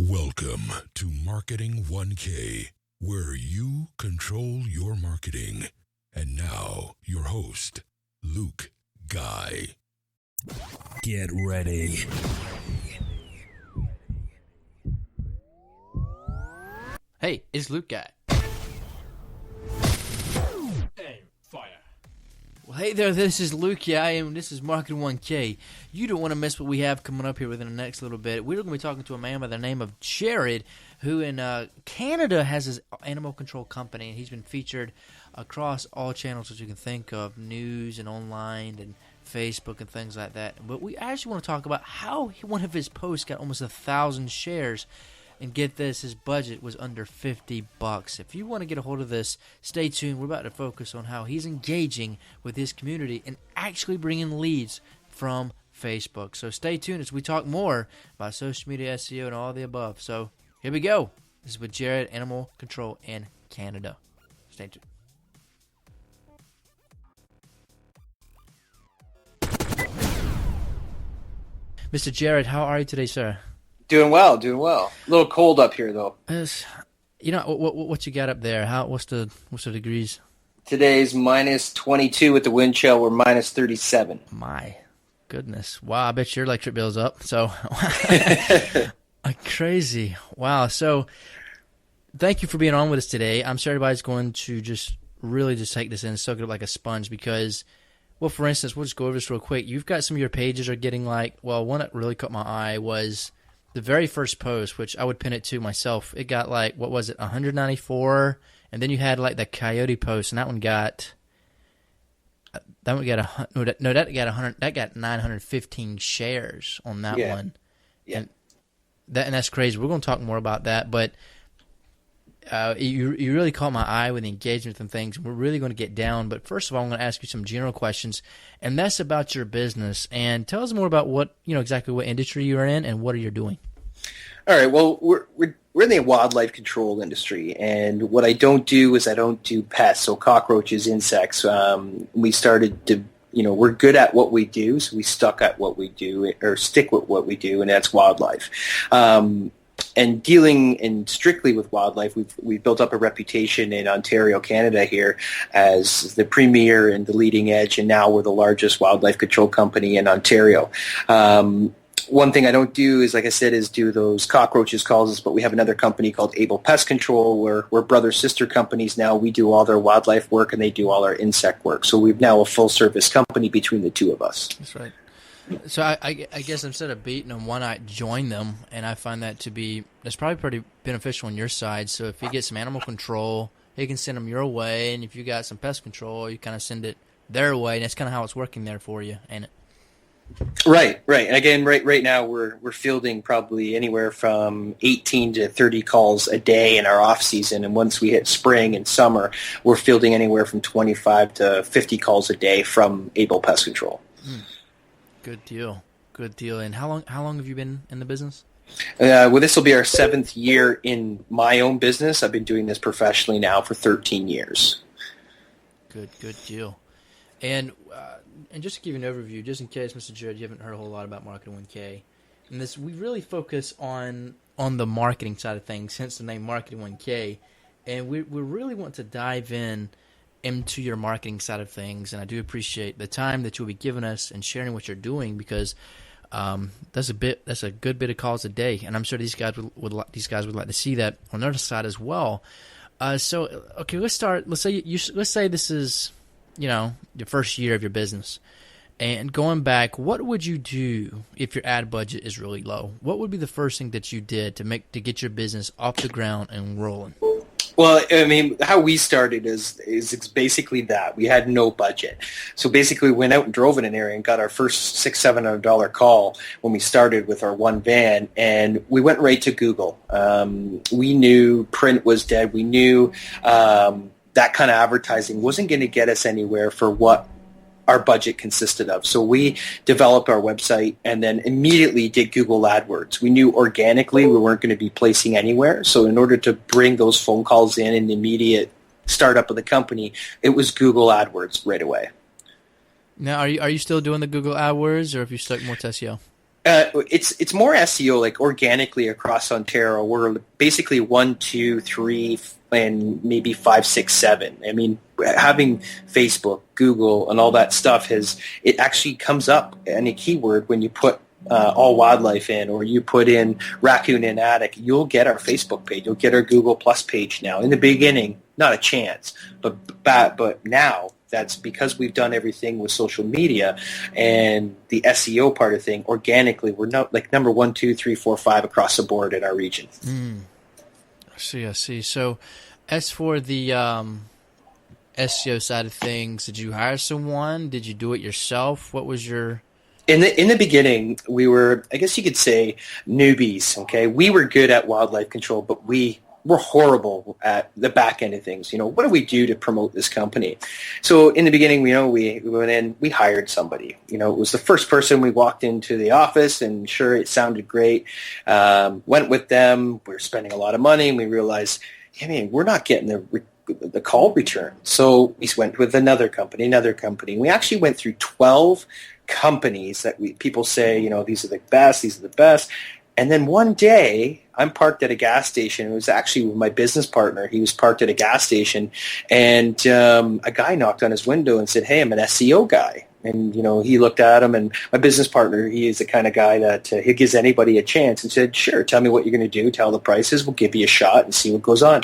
Welcome to Marketing 1K, where you control your marketing. And now, your host, Luke Guy. Get ready. Hey, it's Luke Guy. Aim, fire. Well, hey there, this is Luke Guy, and this is Marketing 1K. You don't want to miss what we have coming up here within the next little bit. We're going to be talking to a man by the name of Jared, who in Canada has his animal control company, and he's been featured across all channels that you can think of, news and online and Facebook and things like that. But we actually want to talk about how one of his posts got almost 1,000 shares. And get this, his budget was under $50. If you want to get a hold of this, stay tuned. We're about to focus on how he's engaging with his community and actually bringing leads from Facebook. So stay tuned as we talk more about social media, SEO, and all the above. So here we go. This is with Jared, Animal Control in Canada. Stay tuned. Mr. Jared, how are you today, sir? Doing well, doing well. A little cold up here, though. You know what you got up there? What's the degrees? Today's minus 22 with the wind chill. We're minus 37. My goodness! Wow, I bet your electric bill's up. So crazy! Wow. So thank you for being on with us today. I'm sure everybody's going to just take this in and soak it up like a sponge because, well, for instance, we'll just go over this real quick. You've got some of your pages are getting one that really caught my eye was the very first post, which I would pin it to myself. It got 194, and then you had the coyote post, and that got 100. That got 915 shares on that one. Yeah, and that's crazy. We're going to talk more about that, but you really caught my eye with the engagement and things. We're really going to get down, but first of all, I'm going to ask you some general questions, and that's about your business. And tell us more about exactly what industry you're in and what are you doing. All right. Well, we're in the wildlife control industry, and what I don't do is I don't do pests, so cockroaches, insects. We started to, we're good at what we do, so we stuck at what we do, or stick with what we do, and that's wildlife. And dealing strictly with wildlife, we've built up a reputation in Ontario, Canada here as the premier and the leading edge, and now we're the largest wildlife control company in Ontario. One thing I don't do is, like I said, is do those cockroaches calls, but we have another company called Able Pest Control where we're brother-sister companies now. We do all their wildlife work and they do all our insect work. So we've now a full-service company between the two of us. That's right. So I guess instead of beating them, why not join them? And I find that's probably pretty beneficial on your side. So if you get some animal control, he can send them your way, and if you got some pest control, you kind of send it their way, and that's kind of how it's working there for you, ain't it? Right. And again, right now we're fielding probably anywhere from 18 to 30 calls a day in our off season, and once we hit spring and summer, we're fielding anywhere from 25 to 50 calls a day from Able Pest Control. Good deal. And how long have you been in the business? Well, this will be our 7th year in my own business. I've been doing this professionally now for 13 years. Good deal. And just to give you an overview, just in case, Mr. Jared, you haven't heard a whole lot about Marketing 1K, and this we really focus on the marketing side of things, hence the name Marketing 1K, and we really want to dive into your marketing side of things, and I do appreciate the time that you'll be giving us and sharing what you're doing because that's a good bit of calls a day, and I'm sure these guys would like to see that on their side as well. So okay, let's start. Let's say this is your first year of your business, and going back, what would you do if your ad budget is really low? What would be the first thing that you did to get your business off the ground and rolling? Well, I mean, how we started is basically that. We had no budget. So basically we went out and drove in an area and got our first $600-$700 call when we started with our one van, and we went right to Google. We knew print was dead. We knew that kind of advertising wasn't going to get us anywhere for what our budget consisted of. So we developed our website and then immediately did Google AdWords. We knew organically we weren't going to be placing anywhere. So in order to bring those phone calls in the immediate startup of the company, it was Google AdWords right away. Now, are you still doing the Google AdWords, or have you stuck more to SEO? It's more SEO, like organically across Ontario. We're basically 1, 2, 3, and maybe 5, 6, 7. I mean, having Facebook, Google, and all that stuff it actually comes up in a keyword when you put all wildlife in, or you put in raccoon in attic. You'll get our Facebook page. You'll get our Google Plus page now. In the beginning, not a chance, but now. That's because we've done everything with social media and the SEO part of thing organically. We're not like number 1, 2, 3, 4, 5 across the board in our region. I see. So as for the SEO side of things, did you hire someone? Did you do it yourself? What was your... In the beginning, we were, I guess you could say, newbies. Okay, we were good at wildlife control, but we're horrible at the back end of things. What do we do to promote this company? So in the beginning, we went in, we hired somebody. It was the first person. We walked into the office, and sure, it sounded great. Went with them. We were spending a lot of money, and we realized, we're not getting the call return. So we went with another company. We actually went through 12 companies that people say, these are the best. And then one day, I'm parked at a gas station. It was actually with my business partner. He was parked at a gas station, and a guy knocked on his window and said, "Hey, I'm an SEO guy." And, he looked at him, and my business partner, he is the kind of guy that he gives anybody a chance, and said, "Sure, tell me what you're going to do. Tell the prices. We'll give you a shot and see what goes on."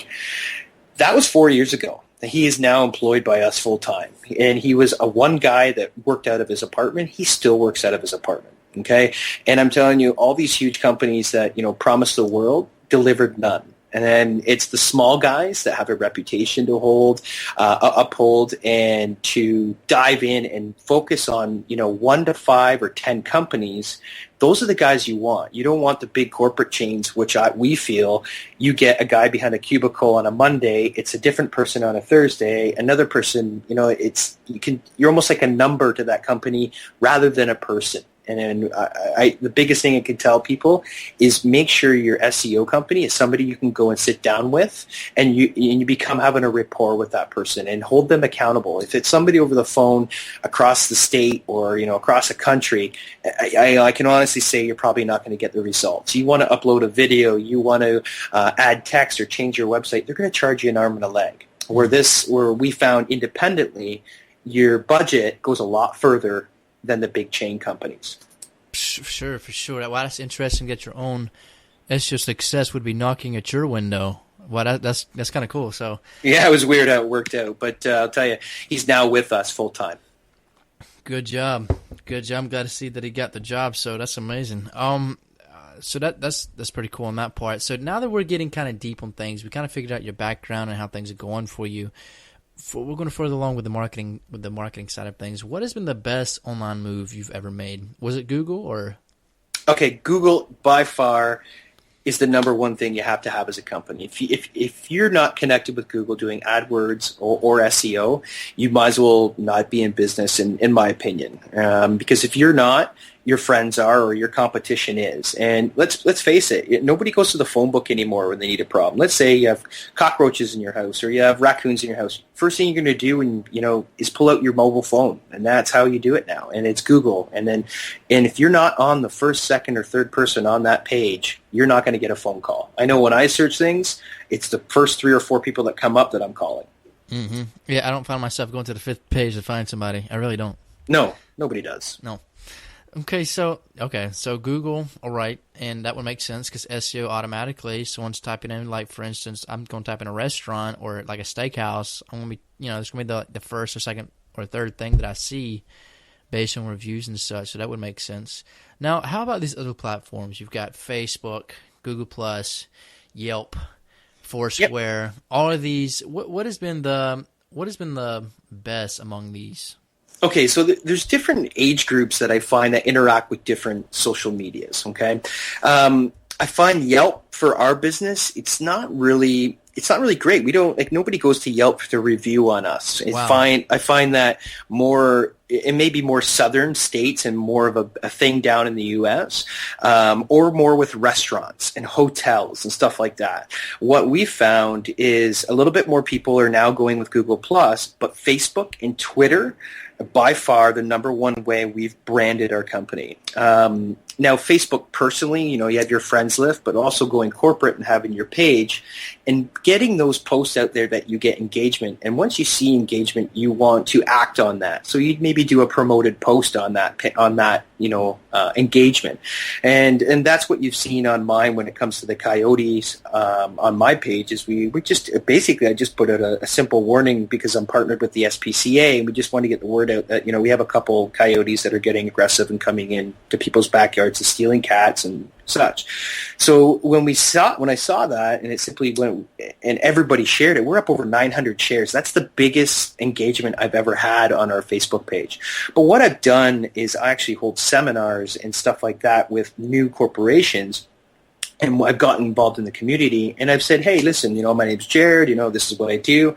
That was 4 years ago. He is now employed by us full time. And he was one guy that worked out of his apartment. He still works out of his apartment. Okay. And I'm telling you, all these huge companies that, promised the world delivered none. And then it's the small guys that have a reputation to uphold, and to dive in and focus on, 1 to 5 or 10 companies. Those are the guys you want. You don't want the big corporate chains, which we feel you get a guy behind a cubicle on a Monday. It's a different person on a Thursday. Another person, you're almost like a number to that company rather than a person. And then the biggest thing I can tell people is make sure your SEO company is somebody you can go and sit down with, and you become having a rapport with that person and hold them accountable. If it's somebody over the phone across the state or across a country, I can honestly say you're probably not going to get the results. You want to upload a video, you want to add text or change your website, they're going to charge you an arm and a leg. Where we found independently, your budget goes a lot further than the big chain companies. Sure, for sure. Wow, that's interesting. Get your own SEO success would be knocking at your window. Wow, that's kind of cool. So yeah, it was weird how it worked out, but I'll tell you, he's now with us full time. Good job. I'm glad to see that he got the job. So that's amazing. So that's pretty cool on that part. So now that we're getting kind of deep on things, we kind of figured out your background and how things are going for you. We're going further along with the marketing side of things. What has been the best online move you've ever made? Was it Google or? Okay, Google by far is the number one thing you have to have as a company. If you're not connected with Google doing AdWords or SEO, you might as well not be in business, in my opinion. Because if you're not, your friends are, or your competition is. And let's face it, nobody goes to the phone book anymore when they need a problem. Let's say you have cockroaches in your house or you have raccoons in your house. First thing you're going to do is pull out your mobile phone, and that's how you do it now. And it's Google. And if you're not on the first, second, or third person on that page, you're not going to get a phone call. I know when I search things, it's the first 3 or 4 people that come up that I'm calling. Mm-hmm. Yeah, I don't find myself going to the 5th page to find somebody. I really don't. No, nobody does. No. Okay, so Google, all right, and that would make sense because SEO automatically, someone's typing in, like, for instance, I'm going to type in a restaurant or like a steakhouse. I'm going to be, there's going to be the first or second or third thing that I see based on reviews and such, so that would make sense. Now, how about these other platforms? You've got Facebook, Google+, Yelp, Foursquare, yep. All of these. What has been the best among these? Okay, so there's different age groups that I find that interact with different social medias, okay? I find Yelp for our business, it's not really great. We don't, nobody goes to Yelp to review on us. Wow. I find that more it may be more southern states and more of a thing down in the U.S., or more with restaurants and hotels and stuff like that. What we found is a little bit more people are now going with Google+, but Facebook and Twitter, by far the number one way we've branded our company. Now, Facebook personally, you have your friends list, but also going corporate and having your page and getting those posts out there that you get engagement. And once you see engagement, you want to act on that. So you'd maybe do a promoted post on that engagement. And that's what you've seen on mine when it comes to the coyotes on my page is we just basically I just put out a simple warning because I'm partnered with the SPCA and we just want to get the word out that, we have a couple coyotes that are getting aggressive and coming in to people's backyards and stealing cats and such. So when I saw that and it simply went and everybody shared it, we're up over 900 shares. That's the biggest engagement I've ever had on our Facebook page. But what I've done is I actually hold seminars and stuff like that with new corporations. And I've gotten involved in the community, and I've said, hey, listen, my name's Jared, this is what I do.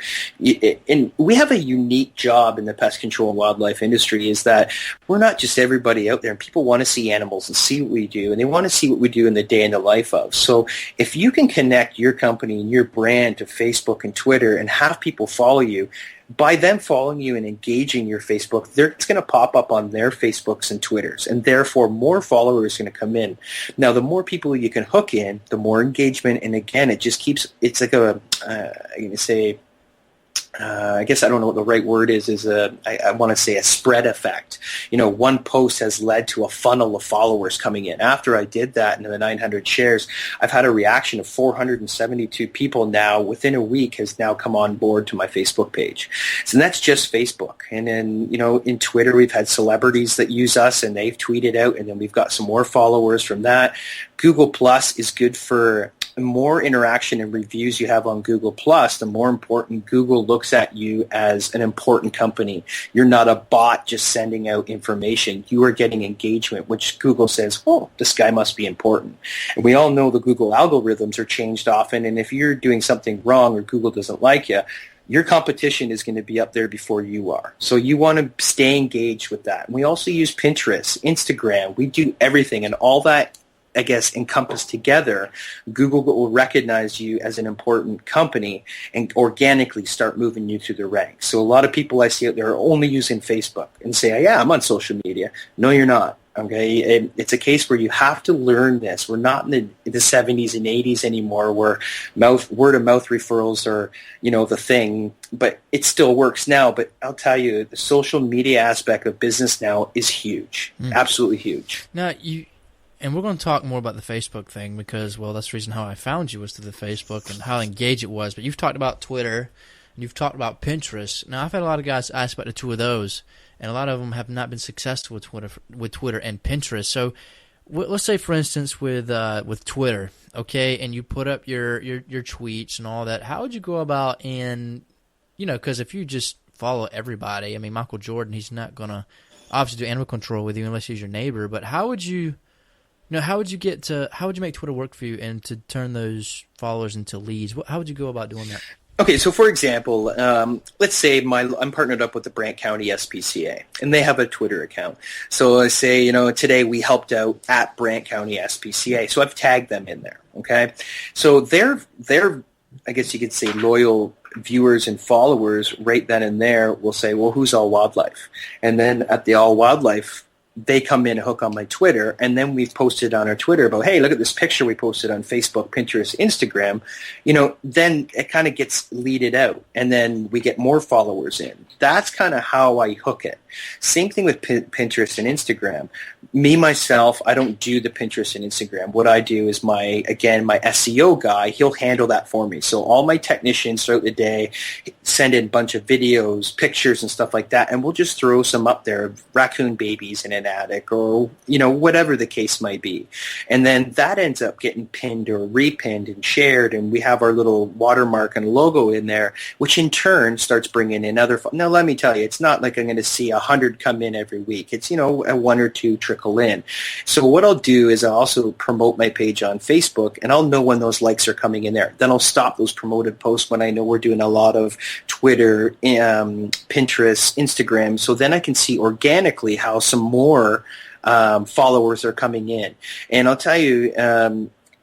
And we have a unique job in the pest control and wildlife industry is that we're not just everybody out there, and people want to see animals and see what we do, and they want to see what we do in the day in the life of. So if you can connect your company and your brand to Facebook and Twitter and have people follow you, by them following you and engaging your Facebook, it's going to pop up on their Facebooks and Twitters, and therefore more followers are going to come in. Now, the more people you can hook in, the more engagement, and again, it just keeps, it's like I guess I don't know what the right word is I want to say a spread effect. One post has led to a funnel of followers coming in. After I did that in the 900 shares, I've had a reaction of 472 people now within a week has now come on board to my Facebook page. So that's just Facebook. And then, in Twitter, we've had celebrities that use us and they've tweeted out, and then we've got some more followers from that. Google Plus is good for the more interaction and reviews you have on Google+, the more important Google looks at you as an important company. You're not a bot just sending out information. You are getting engagement, which Google says, oh, this guy must be important. And we all know the Google algorithms are changed often, and if you're doing something wrong or Google doesn't like you, your competition is going to be up there before you are. So you want to stay engaged with that. And we also use Pinterest, Instagram. We do everything, and all that I guess, encompassed together, Google will recognize you as an important company and organically start moving you through the ranks. So a lot of people I see out there are only using Facebook and say, yeah, I'm on social media. No, you're not. Okay, it's a case where you have to learn this. We're not in the 70s and 80s anymore where word-of-mouth referrals are, the thing, but it still works now. But I'll tell you, the social media aspect of business now is huge, absolutely huge. Now, and we're going to talk more about the Facebook thing because, well, that's the reason how I found you was through the Facebook and how engaged it was. But you've talked about Twitter and you've talked about Pinterest. Now, I've had a lot of guys ask about the two of those, and a lot of them have not been successful with Twitter and Pinterest. So let's say, for instance, with Twitter, okay, and you put up your tweets and all that. How would you go about because if you just follow everybody, I mean, Michael Jordan, he's not going to obviously do animal control with you unless he's your neighbor, but how would you make Twitter work for you and to turn those followers into leads? How would you go about doing that? Okay, so for example, let's say I'm partnered up with the Brant County SPCA, and they have a Twitter account. So I say, today we helped out at Brant County SPCA, so I've tagged them in there. Okay, so they're I guess you could say loyal viewers and followers right then and there will say, well, who's All Wildlife? And then at the All Wildlife, they come in and hook on my Twitter, and then we've posted on our Twitter about, hey, look at this picture we posted on Facebook, Pinterest, Instagram. Then it kind of gets leaded out, and then we get more followers in. That's kind of how I hook it. Same thing with Pinterest and Instagram. Me, myself, I don't do the Pinterest and Instagram. What I do is my SEO guy, he'll handle that for me. So all my technicians throughout the day send in a bunch of videos, pictures, and stuff like that, and we'll just throw some up there of raccoon babies in an attic or, whatever the case might be. And then that ends up getting pinned or repinned and shared, and we have our little watermark and logo in there, which in turn starts bringing in other. Now, let me tell you, it's not like I'm going to see 100 come in every week. It's, a 1 or 2 trickle in. So what I'll do is I'll also promote my page on Facebook, and I'll know when those likes are coming in there. Then I'll stop those promoted posts when I know we're doing a lot of Twitter, Pinterest, Instagram. So then I can see organically how some more followers are coming in. And I'll tell you,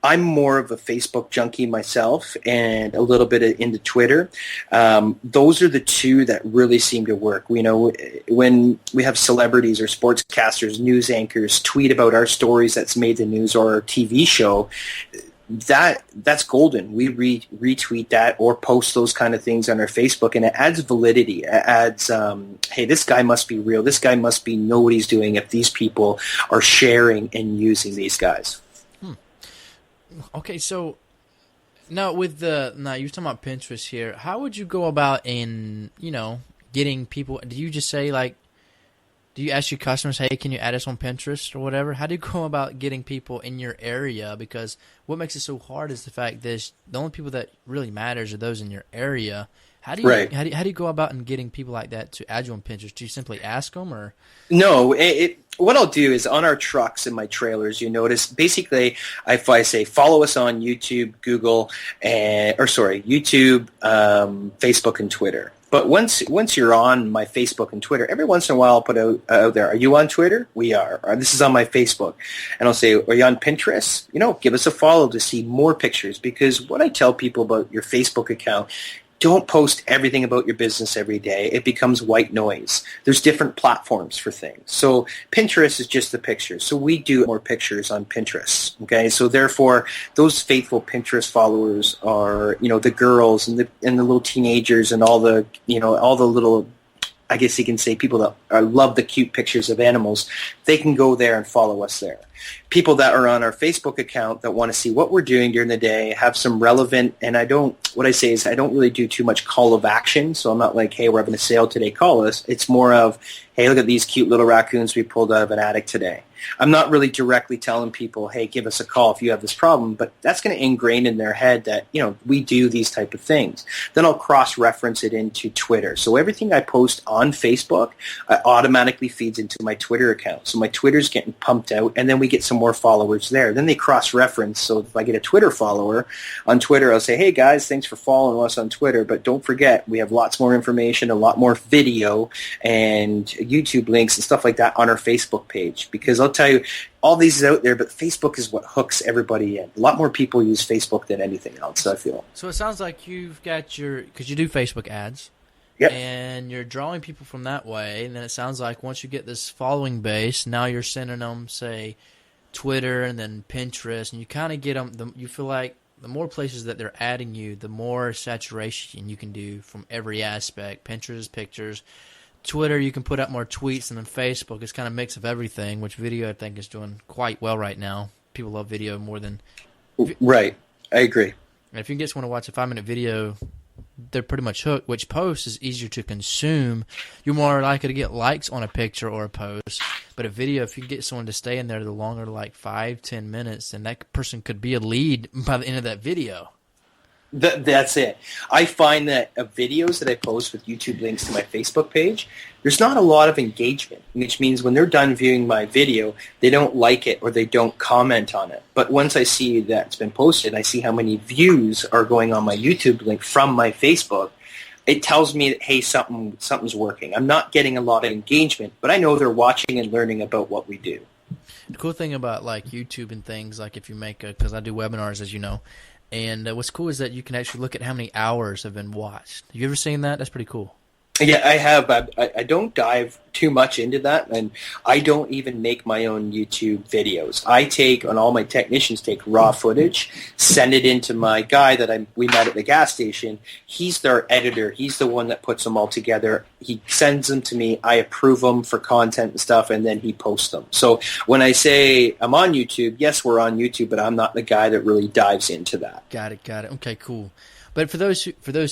I'm more of a Facebook junkie myself and a little bit into Twitter. Those are the two that really seem to work. When we have celebrities or sportscasters, news anchors tweet about our stories that's made the news or our TV show, that's golden. We retweet that or post those kind of things on our Facebook, and it adds validity. It adds, hey, this guy must be real. This guy must know what he's doing if these people are sharing and using these guys. Okay, so now you're talking about Pinterest here. How would you go about getting people? Do you just say do you ask your customers, hey, can you add us on Pinterest or whatever? How do you go about getting people in your area? Because what makes it so hard is the fact that the only people that really matters are those in your area. How do you go about and getting people like that to add you on Pinterest? Do you simply ask them, or? No, what I'll do is on our trucks and my trailers, you notice basically if I say follow us on YouTube, Google, YouTube, Facebook, and Twitter. But once you're on my Facebook and Twitter, every once in a while I'll put out there, are you on Twitter? We are. Or, this is on my Facebook. And I'll say, are you on Pinterest? Give us a follow to see more pictures. Because what I tell people about your Facebook account, don't post everything about your business every day. It becomes white noise. There's different platforms for things. So Pinterest is just the pictures. So we do more pictures on Pinterest. Okay. So therefore, those faithful Pinterest followers are, the girls and the little teenagers and all the little, I guess you can say, people that love the cute pictures of animals. They can go there and follow us there. People that are on our Facebook account that want to see what we're doing during the day, have some relevant, and I don't really do too much call of action. So I'm not like, hey, we're having a sale today, call us. It's more of, hey, look at these cute little raccoons we pulled out of an attic today. I'm not really directly telling people, hey, give us a call if you have this problem, but that's going to ingrain in their head that, we do these type of things. Then I'll cross-reference it into Twitter. So everything I post on Facebook automatically feeds into my Twitter account. So my Twitter's getting pumped out, and then we get some more followers there. Then they cross-reference. So if I get a Twitter follower on Twitter, I'll say, hey, guys, thanks for following us on Twitter, but don't forget, we have lots more information, a lot more video, and YouTube links and stuff like that on our Facebook page. Because I'll tell you, all these is out there, but Facebook is what hooks everybody in. A lot more people use Facebook than anything else, I feel. So it sounds like you've got because you do Facebook ads. Yep. And you're drawing people from that way, and then it sounds like once you get this following base, now you're sending them, say, Twitter and then Pinterest, and you kind of get them, you feel like the more places that they're adding you, the more saturation you can do from every aspect. Pinterest, pictures. Twitter, you can put out more tweets, and then Facebook is kind of a mix of everything, which video I think is doing quite well right now. People love video more than... Right. I agree. And if you can get someone to watch a 5-minute video, they're pretty much hooked, which post is easier to consume. You're more likely to get likes on a picture or a post. But a video, if you can get someone to stay in there the longer, like 5-10 minutes, then that person could be a lead by the end of that video. That's it. I find that videos that I post with YouTube links to my Facebook page, there's not a lot of engagement, which means when they're done viewing my video, they don't like it or they don't comment on it. But once I see that it's been posted, I see how many views are going on my YouTube link from my Facebook. It tells me that, hey, something's working. I'm not getting a lot of engagement, but I know they're watching and learning about what we do. The cool thing about like YouTube and things, like if you make because I do webinars, as you know, and what's cool is that you can actually look at how many hours have been watched. Have you ever seen that? That's pretty cool. Yeah, I have. I don't dive too much into that, and I don't even make my own YouTube videos. All my technicians take raw footage, send it into my guy that we met at the gas station. He's their editor. He's the one that puts them all together. He sends them to me. I approve them for content and stuff, and then he posts them. So when I say I'm on YouTube, yes, we're on YouTube, but I'm not the guy that really dives into that. Got it. Okay, cool. But for those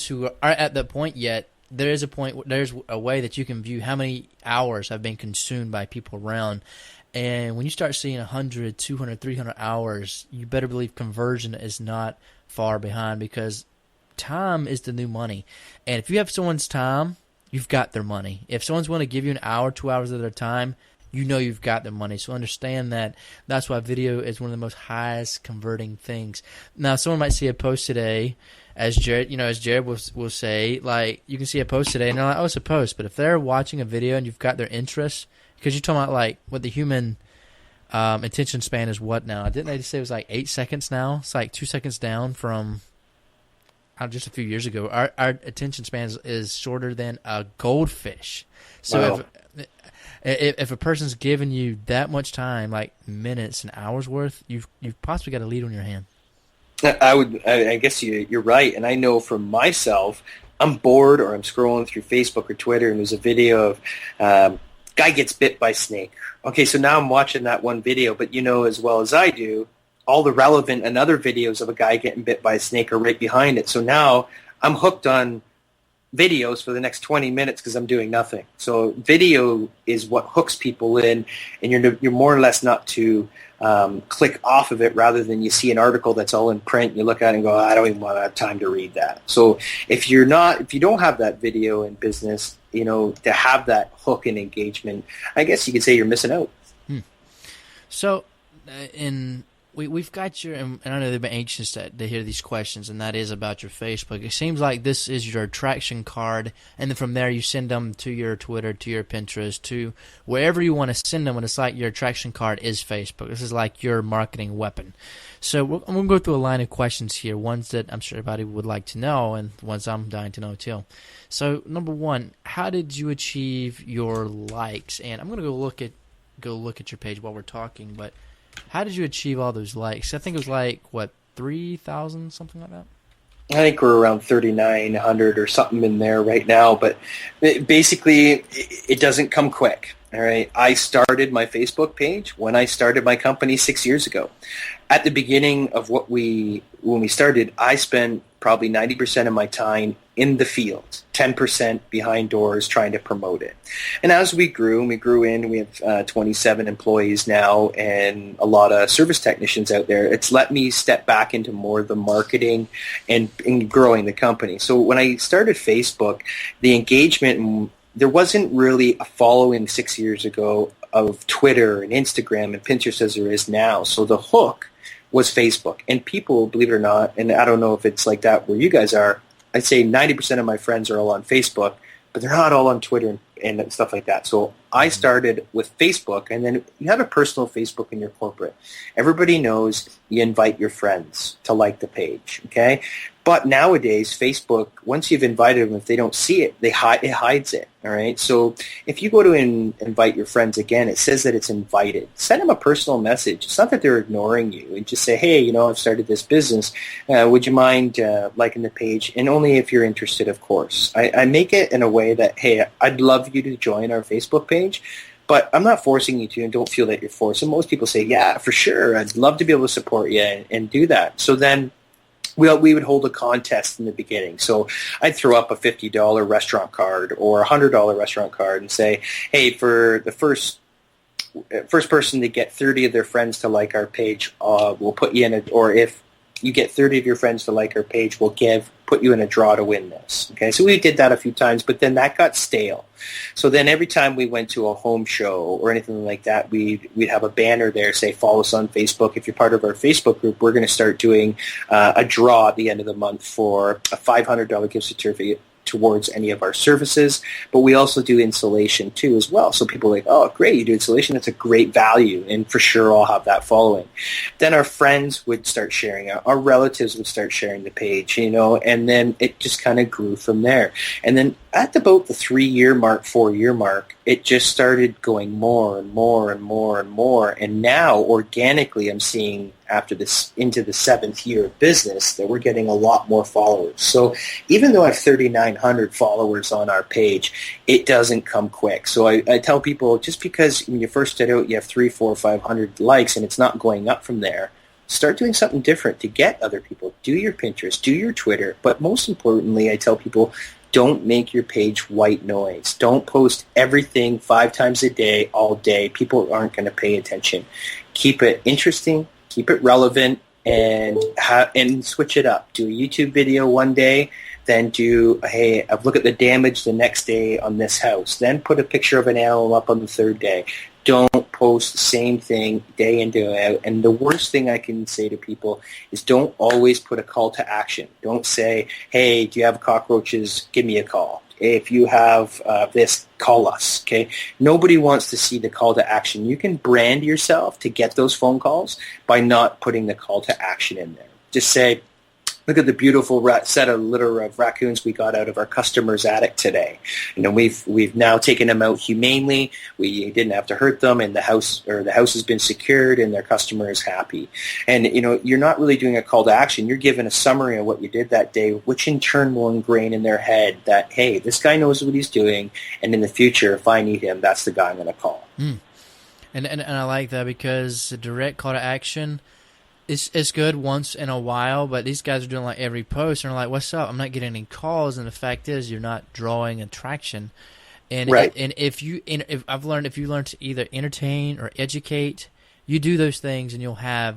who aren't at that point yet, there is a point, there's a way that you can view how many hours have been consumed by people around. And when you start seeing 100, 200, 300 hours, you better believe conversion is not far behind, because time is the new money. And if you have someone's time, you've got their money. If someone's willing to give you an hour, 2 hours of their time, you know you've got their money. So understand that. That's why video is one of the most highest converting things. Now, someone might see a post today, as Jared, will say, like, you can see a post today, and they're like, oh, it's a post. But if they're watching a video and you've got their interest, because you're talking about, like, what the human attention span is what now? Didn't they say it was like 8 seconds now? It's like 2 seconds down from just a few years ago. Our attention span is shorter than a goldfish. So wow. If a person's giving you that much time, like minutes and hours worth, you've possibly got a lead on your hand. I guess you're right, and I know from myself, I'm bored or I'm scrolling through Facebook or Twitter, and there's a video of guy gets bit by snake. Okay, so now I'm watching that one video, but you know as well as I do, all the relevant and other videos of a guy getting bit by a snake are right behind it. So now I'm hooked on videos for the next 20 minutes because I'm doing nothing. So video is what hooks people in, and you're more or less not to click off of it, rather than you see an article that's all in print, you look at it and go, I don't even want to have time to read that. So if you don't have that video in business, to have that hook and engagement, I guess you could say you're missing out. So we've got your, and I know they've been anxious to hear these questions, and that is about your Facebook. It seems like this is your attraction card, and then from there you send them to your Twitter, to your Pinterest, to wherever you want to send them, and it's like your attraction card is Facebook. This is like your marketing weapon. So I'm going to go through a line of questions here, ones that I'm sure everybody would like to know, and ones I'm dying to know too. So number one, how did you achieve your likes? And I'm going to go look at your page while we're talking, but how did you achieve all those likes? I think it was 3,000, something like that? I think we're around 3,900 or something in there right now, but basically it doesn't come quick. All right. I started my Facebook page when I started my company 6 years ago. At the beginning of when we started, I spent probably 90% of my time in the field, 10% behind doors trying to promote it. And as we grew, we have 27 employees now and a lot of service technicians out there. It's let me step back into more of the marketing and growing the company. So when I started Facebook, the engagement, there wasn't really a following 6 years ago of Twitter and Instagram and Pinterest as there is now. So the hook was Facebook. And people, believe it or not, and I don't know if it's like that where you guys are, I'd say 90% of my friends are all on Facebook, but they're not all on Twitter and stuff like that. So I started with Facebook, and then you have a personal Facebook in your corporate. Everybody knows you invite your friends to like the page, okay? But nowadays, Facebook, once you've invited them, if they don't see it, it hides it, all right? So if you go to invite your friends again, it says that it's invited. Send them a personal message. It's not that they're ignoring you. And just say, hey, I've started this business. Would you mind liking the page? And only if you're interested, of course. I make it in a way that, hey, I'd love you to join our Facebook page, but I'm not forcing you to, and don't feel that you're forced. And most people say, yeah, for sure. I'd love to be able to support you and do that. So then we would hold a contest in the beginning. So I'd throw up a $50 restaurant card or a $100 restaurant card and say, hey, for the first person to get 30 of their friends to like our page, we'll put you in or if you get 30 of your friends to like our page, we'll put you in a draw to win this. Okay, so we did that a few times, but then that got stale. So then every time we went to a home show or anything like that, we'd have a banner there, say, follow us on Facebook. If you're part of our Facebook group, we're going to start doing a draw at the end of the month for a $500 gift certificate towards any of our services, but we also do installation too as well. So people are like, oh, great, you do installation. That's a great value, and for sure I'll have that following. Then our friends would start sharing it. Our relatives would start sharing the page, and then it just kind of grew from there. And then at about the 3-year mark, 4-year mark, it just started going more and more and more and more. And now organically I'm seeing after this into the 7th year of business that we're getting a lot more followers. So even though I have 3,900 followers on our page, it doesn't come quick. So I tell people, just because when you first start out you have 300, 400, 500 likes and it's not going up from there, start doing something different to get other people. Do your Pinterest, do your Twitter, but most importantly I tell people, don't make your page white noise. Don't post everything 5 times a day, all day. People aren't going to pay attention. Keep it interesting, keep it relevant, and switch it up. Do a YouTube video one day, then do, hey, I've looked at the damage the next day on this house. Then put a picture of an animal up on the third day. Don't post the same thing day in, day out. And the worst thing I can say to people is don't always put a call to action. Don't say, hey, do you have cockroaches? Give me a call. If you have this, call us. Okay. Nobody wants to see the call to action. You can brand yourself to get those phone calls by not putting the call to action in there. Just say, look at the beautiful litter of raccoons we got out of our customer's attic today. We've now taken them out humanely. We didn't have to hurt them, and the house has been secured, and their customer is happy. And you're not really doing a call to action. You're giving a summary of what you did that day, which in turn will ingrain in their head that, hey, this guy knows what he's doing, and in the future, if I need him, that's the guy I'm going to call. And I like that, because the direct call to action, it's good once in a while, but these guys are doing like every post, and they're like, what's up? I'm not getting any calls, and the fact is you're not drawing attraction. And right. If you learn to either entertain or educate, you do those things, and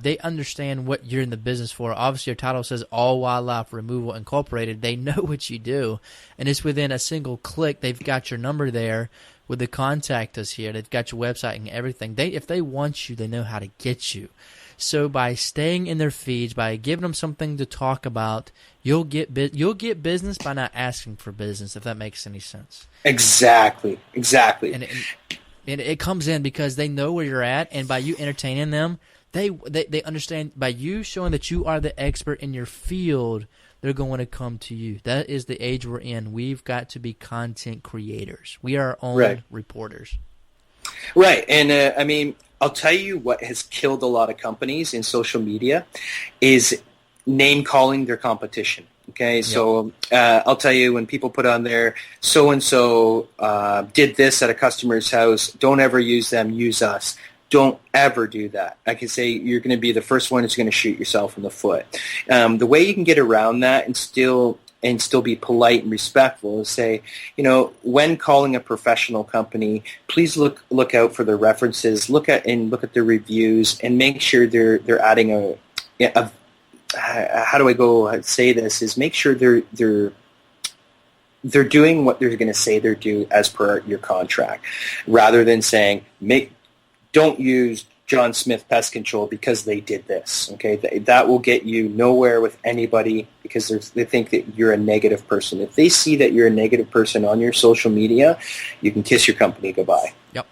they understand what you're in the business for. Obviously, your title says All Wildlife Removal Incorporated. They know what you do, and it's within a single click. They've got your number there with the contact us here. They've got your website and everything. If they want you, they know how to get you. So by staying in their feeds, by giving them something to talk about, you'll get business by not asking for business, if that makes any sense. Exactly. And it comes in because they know where you're at, and by you entertaining them, they understand. By you showing that you are the expert in your field, they're going to come to you. That is the age we're in. We've got to be content creators. We are our own reporters. Right, and I'll tell you what has killed a lot of companies in social media is name-calling their competition. Okay, so I'll tell you, when people put on there, so-and-so did this at a customer's house, don't ever use them, use us. Don't ever do that. I can say you're going to be the first one who's going to shoot yourself in the foot. The way you can get around that and still be polite and respectful is say, when calling a professional company, please look out for their references, look at their reviews, and make sure they're adding how do I go say this, is make sure they're doing what they're going to say they're due as per your contract, rather than saying don't use John Smith Pest Control because they did this. Okay, that will get you nowhere with anybody, because they think that you're a negative person. If they see that you're a negative person on your social media, you can kiss your company goodbye. Yep,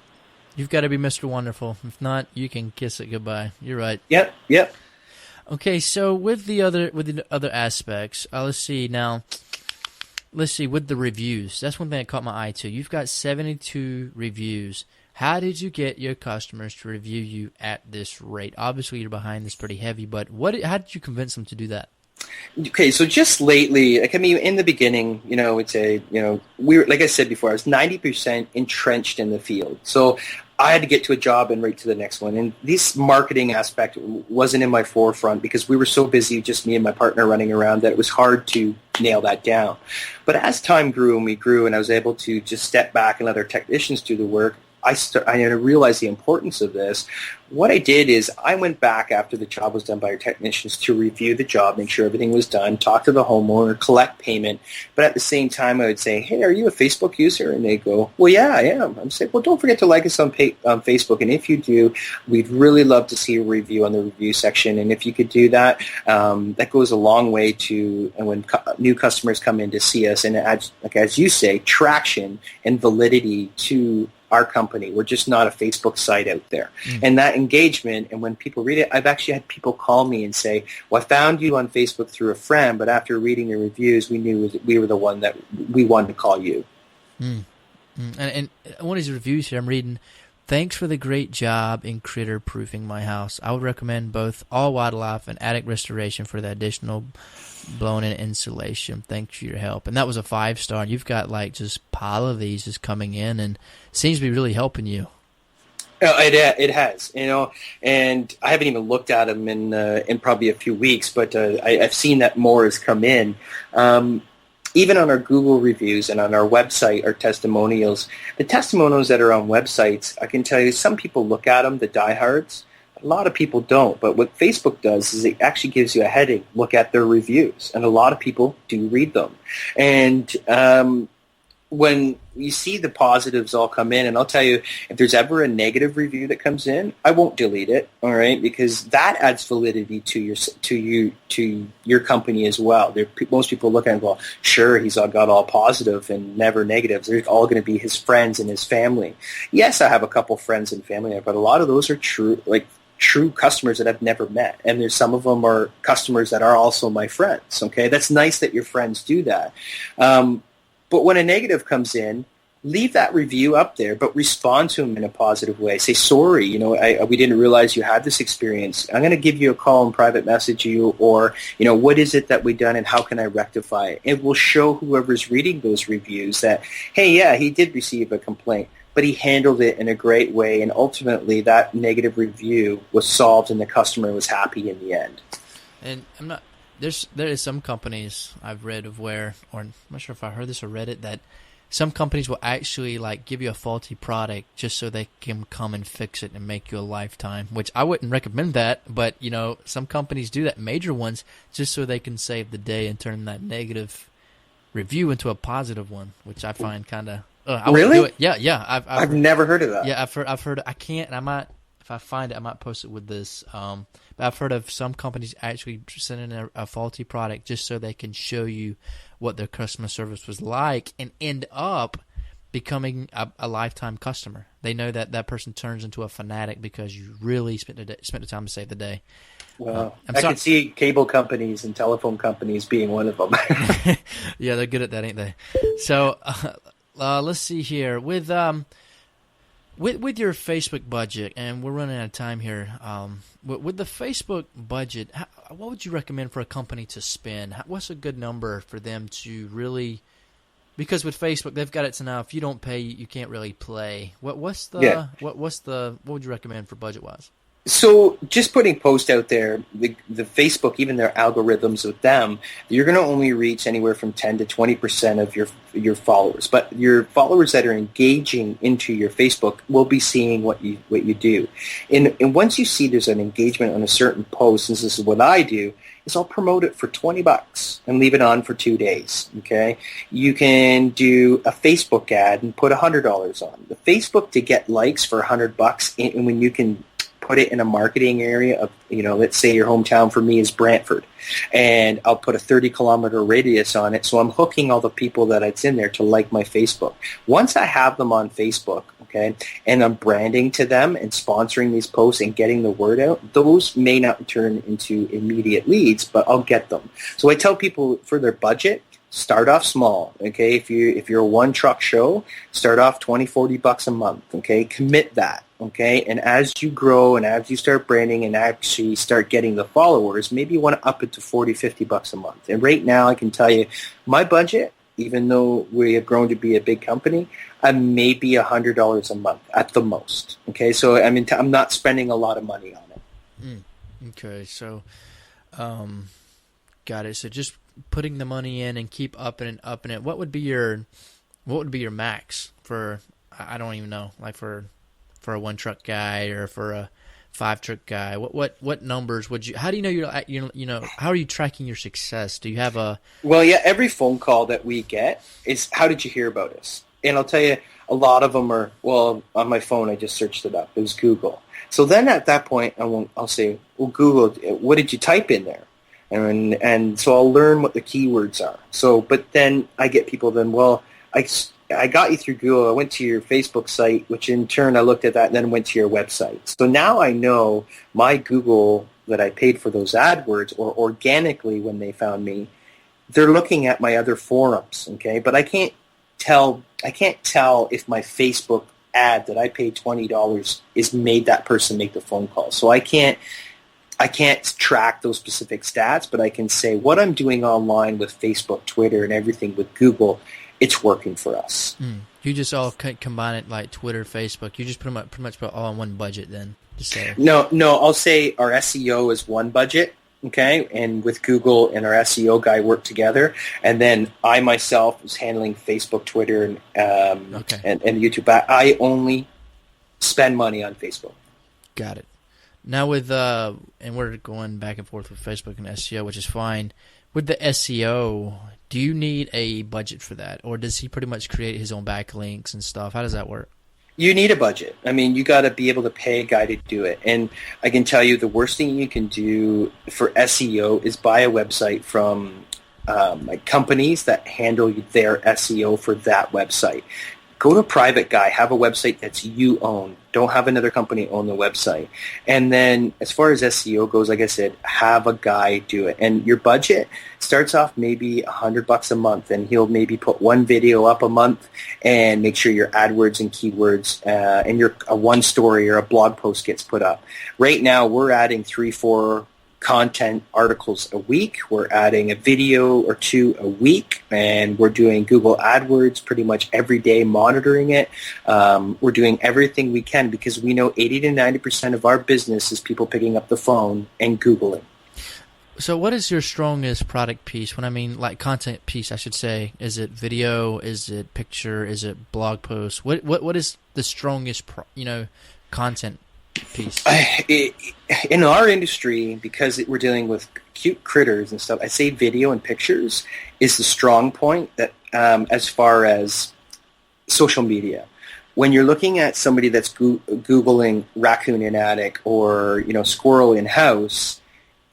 you've got to be Mr. Wonderful. If not, you can kiss it goodbye. You're right. Yep. Okay, so with the other aspects, let's see with the reviews. That's one thing that caught my eye too. You've got 72 reviews. How did you get your customers to review you at this rate? Obviously, you're behind this pretty heavy, but how did you convince them to do that? Okay, so just lately, in the beginning, we were, like I said before, I was 90% entrenched in the field. So I had to get to a job and right to the next one. And this marketing aspect wasn't in my forefront because we were so busy, just me and my partner running around, that it was hard to nail that down. But as time grew and we grew, and I was able to just step back and let our technicians do the work, I realized the importance of this. What I did is I went back after the job was done by our technicians to review the job, make sure everything was done, talk to the homeowner, collect payment. But at the same time, I would say, hey, are you a Facebook user? And they go, well, yeah, I am. I'm saying, well, don't forget to like us on Facebook. And if you do, we'd really love to see a review on the review section. And if you could do that, that goes a long way to, and when new customers come in to see us, and it adds, like as you say, traction and validity to our company. We're just not a Facebook site out there. And that engagement, and when people read it, I've actually had people call me and say, well, I found you on Facebook through a friend, but after reading your reviews, we knew we were the one that we wanted to call you. And one of these reviews here I'm reading, thanks for the great job in critter proofing my house. I would recommend both All Wildlife and Attic Restoration for the additional blown-in insulation. Thanks for your help. And that was a 5-star. And you've got like just pile of these just coming in, and it seems to be really helping you. It has, and I haven't even looked at them in probably a few weeks, but I've seen that more has come in. even on our Google reviews and on our website, our testimonials, the testimonials that are on websites, I can tell you some people look at them, the diehards. A lot of people don't. But what Facebook does is it actually gives you a heading, look at their reviews. And a lot of people do read them. And when you see the positives all come in, and I'll tell you, if there's ever a negative review that comes in, I won't delete it, all right, because that adds validity to your company as well. Most people look at it and go, sure, he's got all positive and never negatives. They're all going to be his friends and his family. Yes, I have a couple friends and family, but a lot of those are true customers that I've never met. And there's some of them are customers that are also my friends, okay? That's nice that your friends do that. But when a negative comes in, leave that review up there, but respond to them in a positive way. Say, sorry, we didn't realize you had this experience. I'm going to give you a call and private message you, or, what is it that we done and how can I rectify it? It will show whoever's reading those reviews that, hey, yeah, he did receive a complaint, but he handled it in a great way, and ultimately that negative review was solved and the customer was happy in the end. And there is some companies I've read of where, or I'm not sure if I heard this or read it, that some companies will actually give you a faulty product just so they can come and fix it and make you a lifetime, which I wouldn't recommend that, but some companies do that, major ones, just so they can save the day and turn that negative review into a positive one, which I find kind of really? Do it. Yeah. I've never heard of that. Yeah, I've heard. I can't. And I might, if I find it, I might post it with this. But I've heard of some companies actually sending a faulty product just so they can show you what their customer service was like, and end up becoming a lifetime customer. They know that person turns into a fanatic because you really spent the time to save the day. Well, I can see cable companies and telephone companies being one of them. Yeah, they're good at that, ain't they? So. Let's see here with your Facebook budget, and we're running out of time here. With the Facebook budget, what would you recommend for a company to spend? What's a good number for them to really? Because with Facebook, they've got it to now. If you don't pay, you can't really play. What would you recommend for budget wise? So just putting posts out there, the Facebook, even their algorithms with them, you're going to only reach anywhere from 10 to 20% of your followers. But your followers that are engaging into your Facebook will be seeing what you do. And once you see there's an engagement on a certain post, and this is what I do, is I'll promote it for $20 and leave it on for 2 days. Okay, you can do a Facebook ad and put $100 on the Facebook to get likes for $100, and when you can put it in a marketing area of, let's say your hometown for me is Brantford, and I'll put a 30-kilometer radius on it, so I'm hooking all the people that it's in there to like my Facebook. Once I have them on Facebook, okay, and I'm branding to them and sponsoring these posts and getting the word out, those may not turn into immediate leads, but I'll get them. So I tell people for their budget, start off small, okay? If you're a one-truck show, start off $20-$40 a month, okay? Commit that, okay? And as you grow and as you start branding and actually start getting the followers, maybe you want to up it to $40-$50 a month. And right now, I can tell you, my budget, even though we have grown to be a big company, maybe $100 a month at the most, okay? So I'm not spending a lot of money on it. Okay, so got it. So just putting the money in and keep upping it. What would be your max for? I don't even know. Like for a 1-truck guy or for a 5-truck guy. What numbers would you? How do you know how are you tracking your success? Do you have a? Well, yeah. Every phone call that we get is, how did you hear about us? And I'll tell you, a lot of them are, well, on my phone I just searched it up. It was Google. So then at that point I'll say, well, Google, what did you type in there? And so I'll learn what the keywords are. So, but then I get people then, well, I got you through Google. I went to your Facebook site, which in turn I looked at that and then went to your website. So now I know my Google that I paid for those AdWords, or organically when they found me, they're looking at my other forums, okay? But I can't tell if my Facebook ad that I paid $20 is made that person make the phone call. So I can't track those specific stats, but I can say what I'm doing online with Facebook, Twitter, and everything with Google, it's working for us. You just all combine it like Twitter, Facebook. You just pretty much put all on one budget then. Just say. No. I'll say our SEO is one budget, okay, and with Google and our SEO guy worked together, and then I myself was handling Facebook, Twitter, and YouTube. I only spend money on Facebook. Got it. Now with and we're going back and forth with Facebook and SEO, which is fine. With the SEO, do you need a budget for that, or does he pretty much create his own backlinks and stuff? How does that work? You need a budget. I mean, you got to be able to pay a guy to do it. And I can tell you the worst thing you can do for SEO is buy a website from like companies that handle their SEO for that website. Go to a private guy, have a website that's you own. Don't have another company own the website. And then as far as SEO goes, like I said, have a guy do it. And your budget starts off maybe $100 a month, and he'll maybe put one video up a month and make sure your AdWords and keywords and your one story or a blog post gets put up. Right now, we're adding 3-4 content articles a week. We're adding a video or two a week, and we're doing Google AdWords pretty much every day, monitoring it. We're doing everything we can because we know 80 to 90% of our business is people picking up the phone and Googling. So what is your strongest product piece? When I mean like content piece, I should say, is it video? Is it picture? Is it blog post? What is the strongest content piece? In our industry, because we're dealing with cute critters and stuff, I say video and pictures is the strong point that as far as social media. When you're looking at somebody that's Googling raccoon in attic or squirrel in house,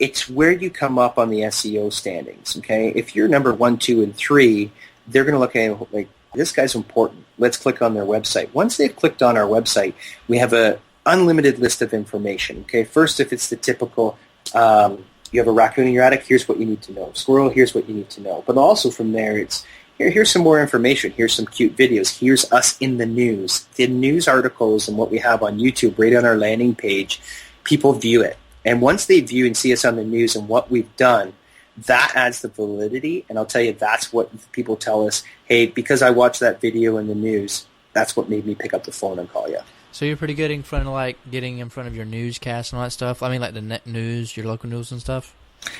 it's where you come up on the SEO standings. Okay, if you're number 1, 2, and 3, they're going to look at it like, this guy's important. Let's click on their website. Once they've clicked on our website, we have a unlimited list of information. Okay, first, if it's the typical, you have a raccoon in your attic, here's what you need to know. Squirrel, here's what you need to know. But also from there, it's here's some more information. Here's some cute videos. Here's us in the news. The news articles and what we have on YouTube right on our landing page, people view it. And once they view and see us on the news and what we've done, that adds the validity. And I'll tell you, that's what people tell us, hey, because I watched that video in the news, that's what made me pick up the phone and call you. So you're pretty good in front of getting in front of your newscasts and all that stuff? I mean, like the net news, your local news and stuff?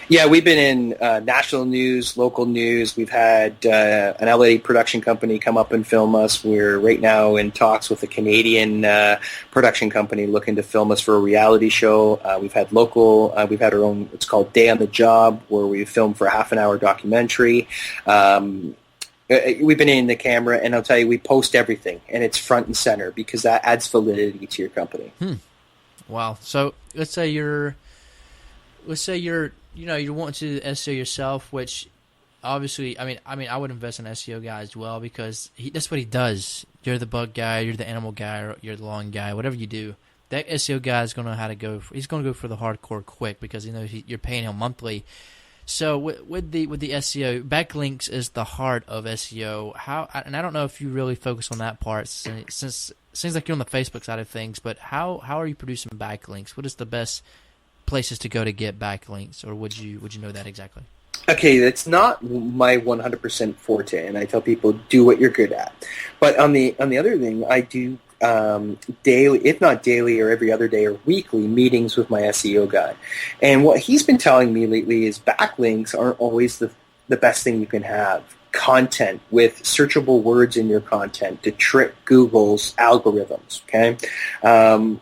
Yeah, we've been in national news, local news. We've had an LA production company come up and film us. We're right now in talks with a Canadian production company looking to film us for a reality show. We've had local. We've had our own, it's called Day on the Job, where we film for a half-an-hour documentary. We've been in the camera, and I'll tell you, we post everything, and it's front and center because that adds validity to your company. Wow. So let's say you're you want to SEO yourself, which obviously, I mean, I would invest in an SEO guy as well because that's what he does. You're the bug guy, you're the animal guy, or you're the lawn guy, whatever you do. That SEO guy is going to know how to go. He's going to go for the hardcore quick because you're paying him monthly. So with the SEO, backlinks is the heart of SEO. And I don't know if you really focus on that part since it seems like you're on the Facebook side of things. But how are you producing backlinks? What is the best places to go to get backlinks, or would you know that exactly? Okay, that's not my 100% forte, and I tell people do what you're good at. But on the other thing, I do daily, if not daily or every other day or weekly, meetings with my SEO guy. And what he's been telling me lately is backlinks aren't always the best thing you can have. Content with searchable words in your content to trick Google's algorithms, okay?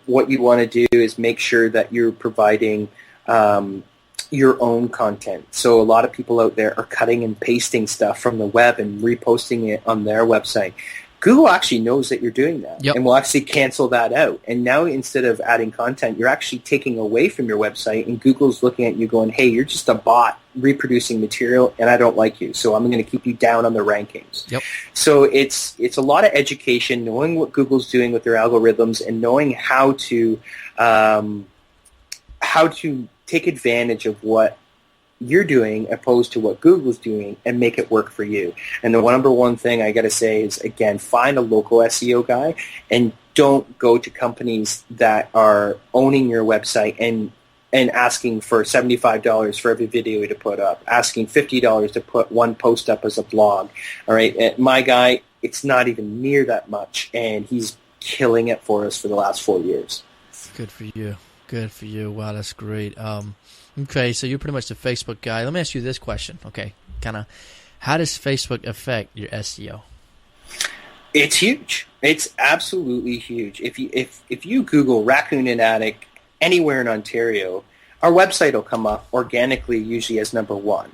What you want to do is make sure that you're providing your own content. So a lot of people out there are cutting and pasting stuff from the web and reposting it on their website. Google actually knows that you're doing that and will actually cancel that out. And now instead of adding content, you're actually taking away from your website, and Google's looking at you going, hey, you're just a bot reproducing material, and I don't like you, so I'm going to keep you down on the rankings. So it's a lot of education, knowing what Google's doing with their algorithms and knowing how to take advantage of what you're doing opposed to what Google's doing and make it work for you. And the number one thing I got to say is, again, find a local SEO guy and don't go to companies that are owning your website and asking for $75 for every video to put up, asking $50 to put one post up as a blog. All right, my guy, it's not even near that much, and he's killing it for us for the last 4 years. Good for you. Good for you. Wow, that's great. Okay, so you're pretty much the Facebook guy. Let me ask you this question. Okay, kind of, how does Facebook affect your SEO? It's huge. It's absolutely huge. If you Google Raccoon and Attic anywhere in Ontario, our website will come up organically, usually as number 1.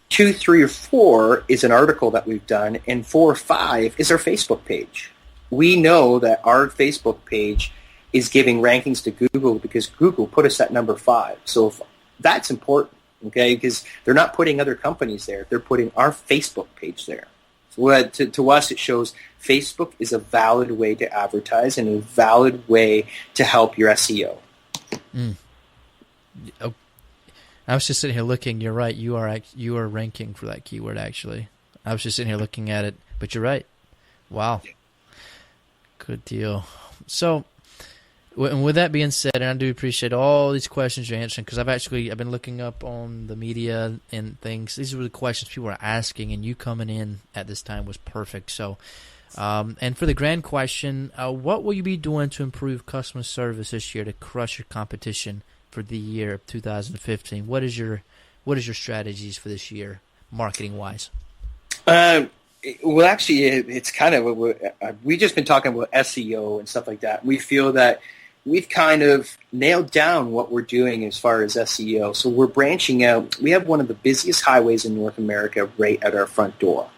2, 3, or 4 is an article that we've done, and 4 or 5 is our Facebook page. We know that our Facebook page is giving rankings to Google because Google put us at number 5. So that's important, okay, because they're not putting other companies there. They're putting our Facebook page there. So to us, it shows Facebook is a valid way to advertise and a valid way to help your SEO. Oh, I was just sitting here looking. You're right. You are ranking for that keyword, actually. I was just sitting here looking at it, but you're right. Wow. Good deal. So, and with that being said, and I do appreciate all these questions you're answering, because I've been looking up on the media and things. These are the questions people are asking, and you coming in at this time was perfect. So, and for the grand question, what will you be doing to improve customer service this year to crush your competition for the year of 2015? What is your strategies for this year, marketing wise? Well, actually, it's kind of we've just been talking about SEO and stuff like that. We feel that we've kind of nailed down what we're doing as far as SEO. So we're branching out. We have one of the busiest highways in North America right at our front door.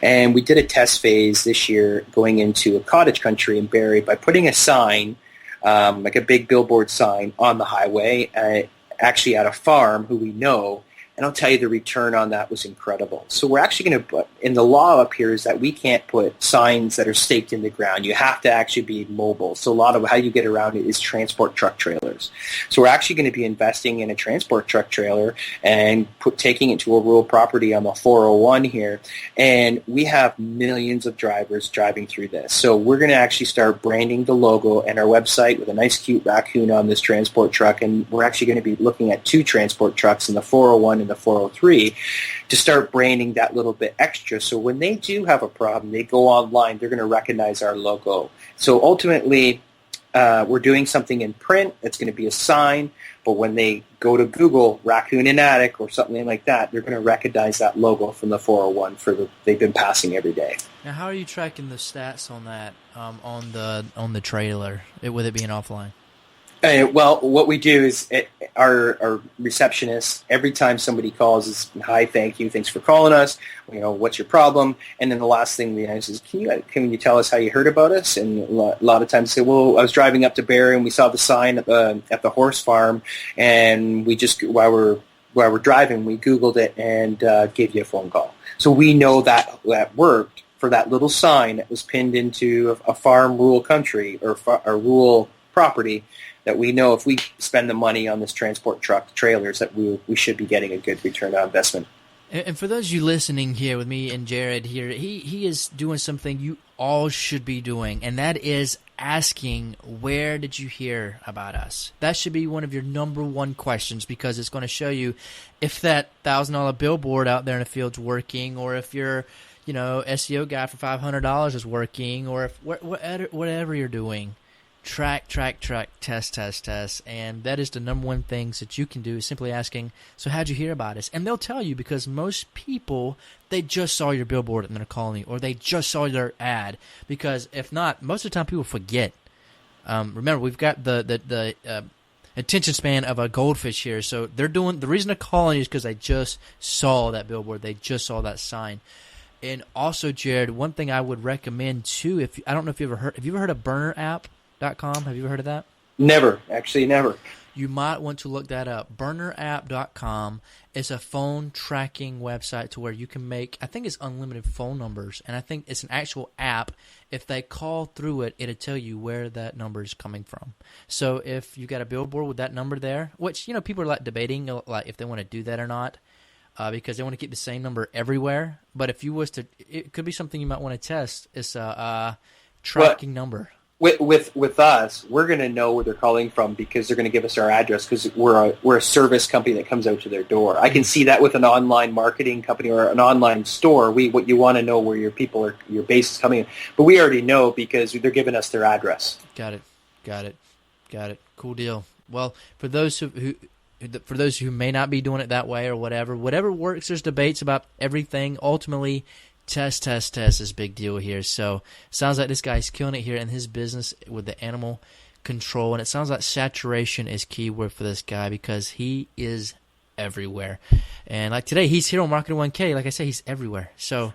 And we did a test phase this year going into a cottage country in Barrie by putting a sign, like a big billboard sign on the highway, actually at a farm who we know. And I'll tell you, the return on that was incredible. So we're actually going to put, in the law up here is that we can't put signs that are staked in the ground. You have to actually be mobile. So a lot of how you get around it is transport truck trailers. So we're actually going to be investing in a transport truck trailer and taking it to a rural property on the 401 here. And we have millions of drivers driving through this. So we're going to actually start branding the logo and our website with a nice cute raccoon on this transport truck. And we're actually going to be looking at 2 transport trucks in the 401 and the 403 to start branding that little bit extra. So when they do have a problem, they go online, they're going to recognize our logo. So ultimately, we're doing something in print. It's going to be a sign. But when they go to Google Raccoon and Attic or something like that, they're going to recognize that logo from the 401 they've been passing every day. Now, how are you tracking the stats on that on the trailer with it being offline? Well, what we do is our receptionist, every time somebody calls, is, hi, thank you, thanks for calling us, what's your problem? And then the last thing we ask is, can you tell us how you heard about us? And a lot of times say, well, I was driving up to Barrie and we saw the sign at the horse farm, and we just, while we're driving, we Googled it and gave you a phone call. So we know that worked for that little sign that was pinned into a farm, rural country, or a rural property, that we know if we spend the money on this transport truck trailers that we should be getting a good return on investment. And for those of you listening here with me and Jared here, he is doing something you all should be doing, and that is asking, where did you hear about us? That should be one of your number one questions, because it's going to show you if that $1,000 billboard out there in the field's working, or if your SEO guy for $500 is working, or if whatever you're doing. Track, test, and that is the number one things that you can do, is simply asking, so how'd you hear about us? And they'll tell you, because most people, they just saw your billboard and they're calling you, or they just saw your ad, because if not, most of the time people forget. Remember, we've got the attention span of a goldfish here, so the reason they're calling you is because they just saw that billboard, they just saw that sign. And also, Jared, one thing I would recommend too, I don't know if have you ever heard of Burner App? .com. Have you ever heard of that? Never. Actually, never. You might want to look that up. BurnerApp.com is a phone tracking website to where you can make, I think it's unlimited phone numbers, and I think it's an actual app. If they call through it, it'll tell you where that number is coming from. So if you got a billboard with that number there, which, people are like debating like if they want to do that or not, because they want to keep the same number everywhere. But if you was to, it could be something you might want to test. It's a tracking number. With us, we're going to know where they're calling from, because they're going to give us our address, because we're a service company that comes out to their door. I can see that with an online marketing company or an online store. What you want to know where your base is coming in, but we already know because they're giving us their address. Got it. Cool deal. Well, for those who for those who may not be doing it that way or whatever works, there's debates about everything. Ultimately, test is a big deal here. So sounds like this guy's killing it here in his business with the animal control, and it sounds like saturation is key word for this guy because he is everywhere. And like today, he's here on Marketing 1K. Like I said, he's everywhere. So,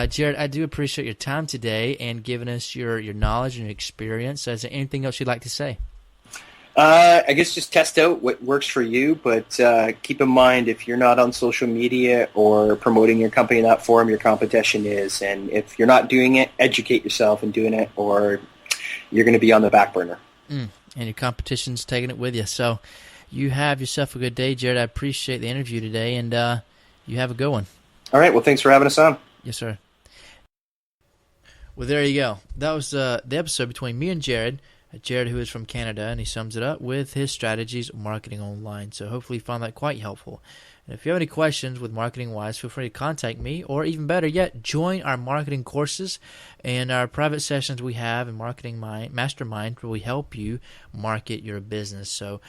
Jared, I do appreciate your time today and giving us your knowledge and your experience. Is there anything else you'd like to say? I guess just test out what works for you, but keep in mind if you're not on social media or promoting your company in that forum, your competition is. And if you're not doing it, educate yourself in doing it, or you're going to be on the back burner. And your competition's taking it with you. So you have yourself a good day, Jared. I appreciate the interview today, and you have a good one. All right. Well, thanks for having us on. Yes, sir. Well, there you go. That was the episode between me and Jared. Jared, who is from Canada, and he sums it up with his strategies marketing online. So hopefully you found that quite helpful. And if you have any questions with marketing-wise, feel free to contact me, or even better yet, join our marketing courses and our private sessions we have in Marketing Mastermind, where we help you market your business. So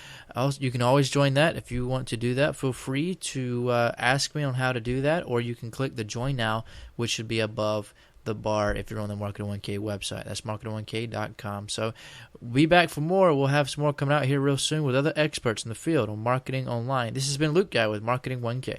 you can always join that. If you want to do that, feel free to ask me on how to do that, or you can click the Join Now, which should be above the bar if you're on the Marketing 1K website. That's marketing1k.com. So we'll be back for more. We'll have some more coming out here real soon with other experts in the field on marketing online. This has been Luke Guy with Marketing 1K.